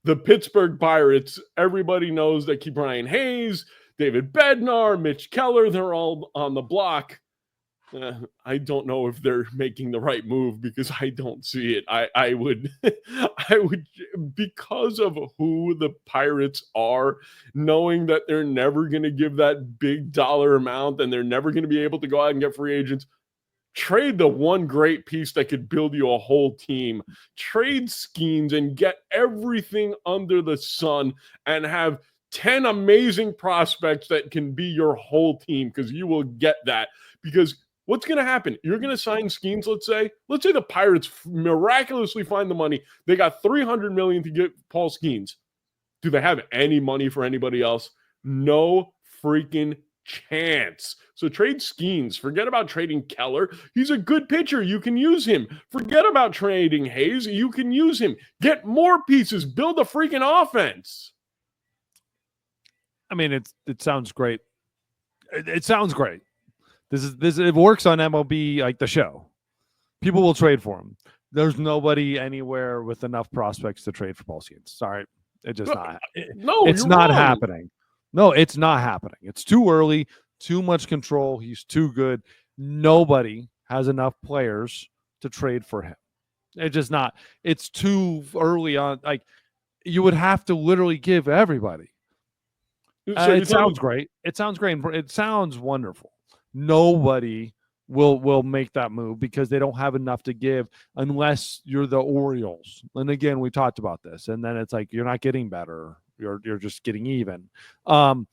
the Pittsburgh Pirates, everybody knows that Ke'Bryan Hayes, David Bednar, Mitch Keller, they're all on the block. I don't know if they're making the right move because I don't see it. I would, because of who the Pirates are, knowing that they're never going to give that big dollar amount and they're never going to be able to go out and get free agents. Trade the one great piece that could build you a whole team. Trade Skenes and get everything under the sun and have 10 amazing prospects that can be your whole team, because you will get that. Because what's going to happen? You're going to sign Skenes, let's say the Pirates miraculously find the money. They got $300 million to get Paul Skenes. Do they have any money for anybody else? No freaking chance. So trade Skenes. Forget about trading Keller. He's a good pitcher. You can use him. Forget about trading Hayes. You can use him. Get more pieces. Build a freaking offense. I mean, it sounds great. It sounds great. It works on MLB, like the show. People will trade for him. There's nobody anywhere with enough prospects to trade for Paul Skenes. Sorry. It's not happening. No, it's not happening. It's too early, too much control. He's too good. Nobody has enough players to trade for him. It's just not. It's too early on. Like, you would have to literally give everybody. It sounds great. It sounds great. It sounds wonderful. Nobody will make that move because they don't have enough to give unless you're the Orioles. And again, we talked about this. And then it's like you're not getting better. You're just getting even. Well,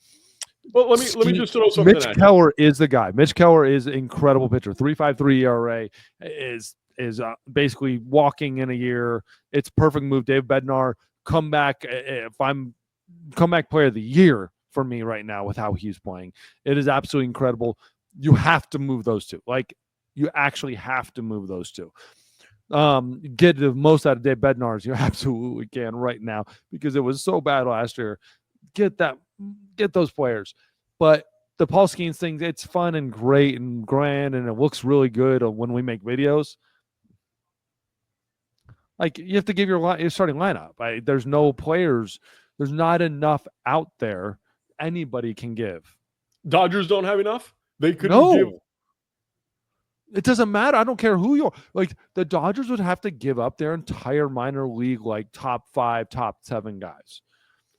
let me just throw something Mitch Keller is the guy. Mitch Keller is an incredible pitcher. 3.53 ERA is basically walking in a year. It's perfect move. Dave Bednar, comeback player of the year for me right now with how he's playing. It is absolutely incredible. You have to move those two. Like, you actually have to move those two. Get the most out of Dave Bednar as you absolutely can right now because it was so bad last year. Get those players. But the Paul Skenes thing, it's fun and great and grand, and it looks really good when we make videos. Like, you have to give your starting lineup. There's no players. There's not enough out there anybody can give. Dodgers don't have enough? They couldn't give. It doesn't matter. I don't care who you are. Like, the Dodgers would have to give up their entire minor league, like, top 5, top 7 guys.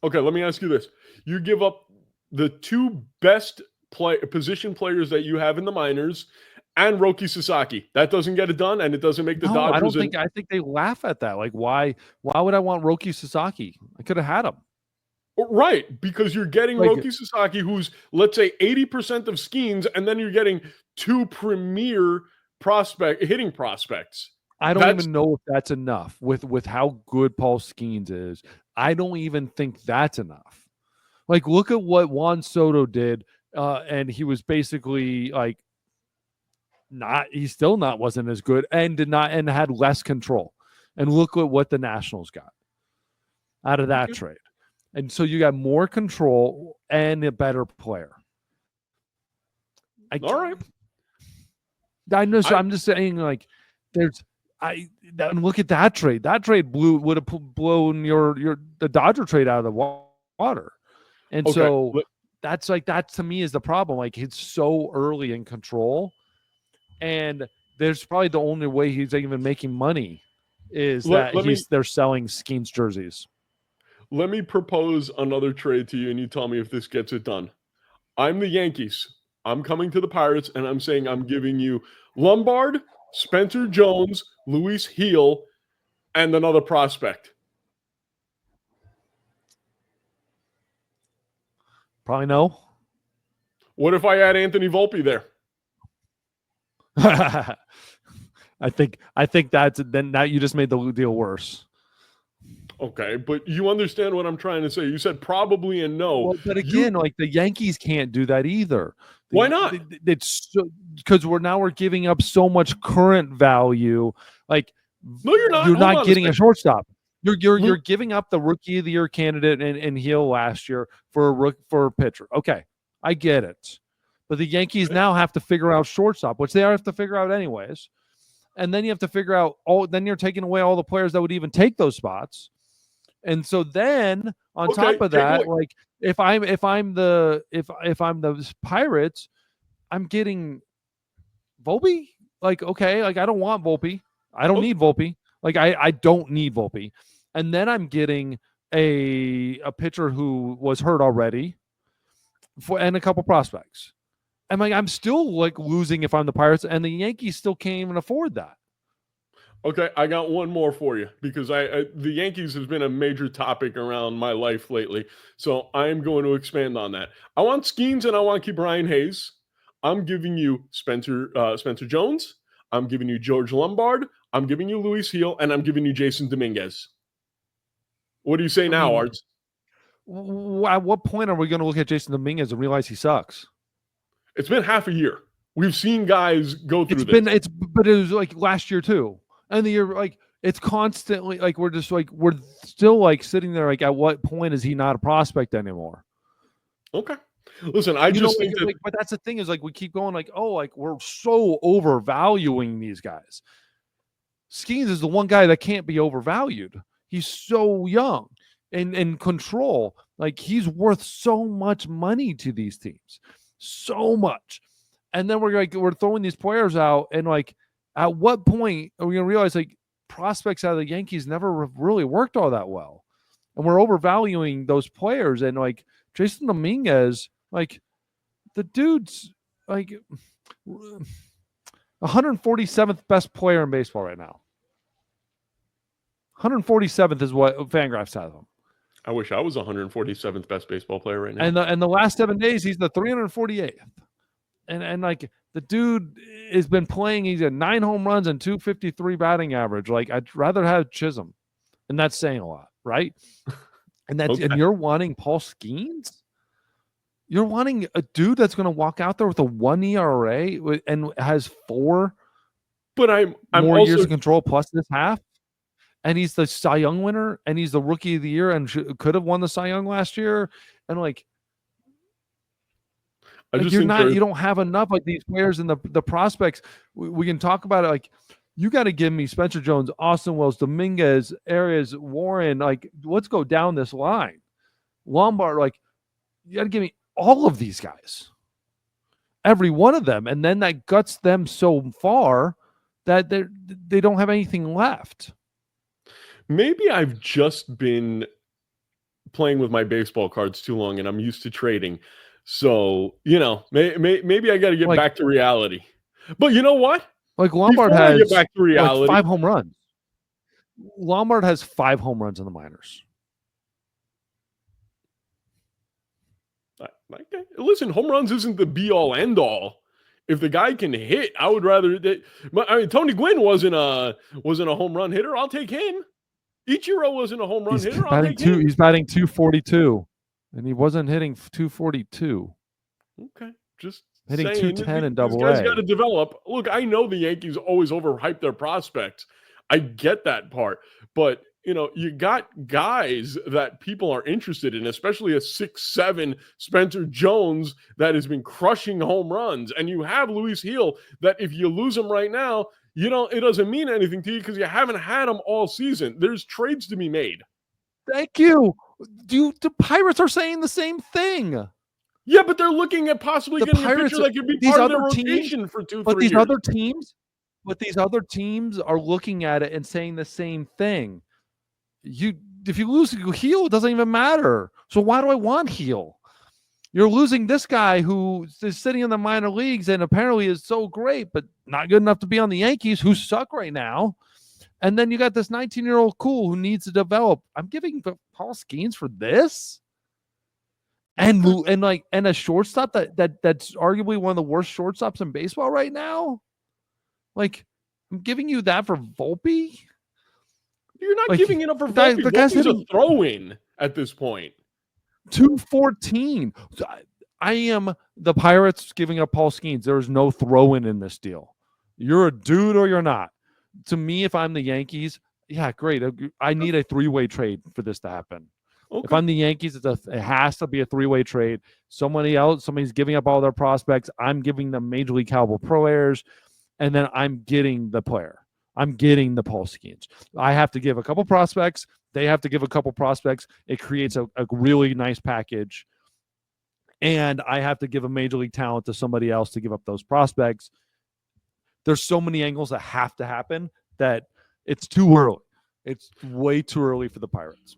Okay, let me ask you this. You give up the 2 best position players that you have in the minors and Roki Sasaki. That doesn't get it done, and it doesn't make the Dodgers. I think they laugh at that. Like, why would I want Roki Sasaki? I could have had him. Right, because you're getting Roki Sasaki, who's, let's say, 80% of Skenes, and then you're getting 2 premier hitting prospects. I don't even know if that's enough with how good Paul Skenes is. I don't even think that's enough. Like, look at what Juan Soto did, and he was basically like wasn't as good and had less control. And look at what the Nationals got out of that trade. And so you got more control and a better player. All right. I know. So I'm just saying, like, look at that trade. That trade would have blown the Dodger trade out of the water. And so that's that to me is the problem. Like, it's so early in control, and there's probably the only way he's even making money is they're selling Skenes jerseys. Let me propose another trade to you, and you tell me if this gets it done. I'm the Yankees. I'm coming to the Pirates, and I'm saying I'm giving you Lombard, Spencer Jones, Luis Heel, and another prospect. Probably no. What if I add Anthony Volpe there? I think that's then. Now you just made the deal worse. Okay, but you understand what I'm trying to say. You said probably and no. Well, but again, like, the Yankees can't do that either. Why not? It's because we're giving up so much current value. Like, no, you're not. You're not getting a shortstop. You're giving up the Rookie of the Year candidate in Hill last year for a pitcher. Okay, I get it, but the Yankees now have to figure out shortstop, which they have to figure out anyways. And then you have to figure out then you're taking away all the players that would even take those spots. And so then on Okay, top of take that, away. like if I'm the Pirates, I'm getting Volpe. Like, okay, like I don't want Volpe. I don't Okay. need Volpe. Like I don't need Volpe. And then I'm getting a pitcher who was hurt already and a couple prospects. And like I'm still like losing if I'm the Pirates, and the Yankees still can't even afford that. Okay, I got one more for you because the Yankees has been a major topic around my life lately. So I'm going to expand on that. I want Skenes and I want to keep Ryan Hayes. I'm giving you Spencer Jones. I'm giving you George Lombard. I'm giving you Luis Heel, and I'm giving you Jason Dominguez. What do you say I now, mean, Arts? at what point are we going to look at Jason Dominguez and realize he sucks? It's been half a year. We've seen guys go through But it was like last year too, and the year like it's constantly like we're still like sitting there like at what point is he not a prospect anymore? Okay. Listen, I just think that. But that's the thing is like we keep going like, oh, like we're so overvaluing these guys. Skenes is the one guy that can't be overvalued. He's so young and in control. Like he's worth so much money to these teams, so much. And then we're throwing these players out, and like, at what point are we gonna realize like prospects out of the Yankees never really worked all that well, and we're overvaluing those players? And like Jason Dominguez, like the dude's like 147th best player in baseball right now. 147th is what Fangraphs has him. I wish I was 147th best baseball player right now. And the last 7 days, he's the 348th. And like the dude has been playing, he's at 9 home runs and 253 batting average. Like I'd rather have Chisholm, and that's saying a lot, right? And that's and you're wanting Paul Skenes? You're wanting a dude that's going to walk out there with a 1 ERA and has 4 but I'm more also years of control plus this half, and he's the Cy Young winner, and he's the Rookie of the Year, and could have won the Cy Young last year, and like. Like you don't have enough like these players and the prospects. We can talk about it. Like you got to give me Spencer Jones, Austin Wells, Dominguez, Arias, Warren. Like let's go down this line. Lombard, like you got to give me all of these guys, every one of them, and then that guts them so far that they don't have anything left. Maybe I've just been playing with my baseball cards too long, and I'm used to trading. So, maybe I got to get back to reality. But you know what? Like Lombard has get back to reality, 5 home runs. Lombard has 5 home runs in the minors. Listen, home runs isn't the be-all, end-all. If the guy can hit, I would rather. Tony Gwynn wasn't a home run hitter. I'll take him. Ichiro wasn't a home run hitter. I'll take him. He's batting 242. And he wasn't hitting 242. Okay. Just hitting saying, 210 and double A. These guys A. got to develop. Look, I know the Yankees always overhype their prospects. I get that part. But, you got guys that people are interested in, especially a 6'7" Spencer Jones that has been crushing home runs. And you have Luis Heel that if you lose him right now, it doesn't mean anything to you because you haven't had him all season. There's trades to be made. Thank you. The Pirates are saying the same thing. Yeah, but they're looking at possibly getting a pitcher that could be part of their rotation for 2-3 years. But these other teams are looking at it and saying the same thing. If you lose Heel, it doesn't even matter. So why do I want Heel? You're losing this guy who is sitting in the minor leagues and apparently is so great, but not good enough to be on the Yankees, who suck right now. And then you got this 19-year-old cool who needs to develop. I'm giving Paul Skenes for this, and a shortstop that's arguably one of the worst shortstops in baseball right now. Like I'm giving you that for Volpe. You're not giving it up for Volpe. The guy's a throw-in at this point. 214. I am the Pirates giving up Paul Skenes. There is no throw-in in this deal. You're a dude or you're not. To me, if I'm the Yankees, yeah, great. I need a 3-way trade for this to happen. Okay. If I'm the Yankees, it has to be a 3-way trade. Somebody's giving up all their prospects. I'm giving them Major League caliber players, and then I'm getting the player. I'm getting the Paul Skenes. I have to give a couple prospects They have to give a couple prospects. It creates a really nice package. And I have to give a major league talent to somebody else to give up those prospects. There's so many angles that have to happen that it's too early. It's way too early for the Pirates.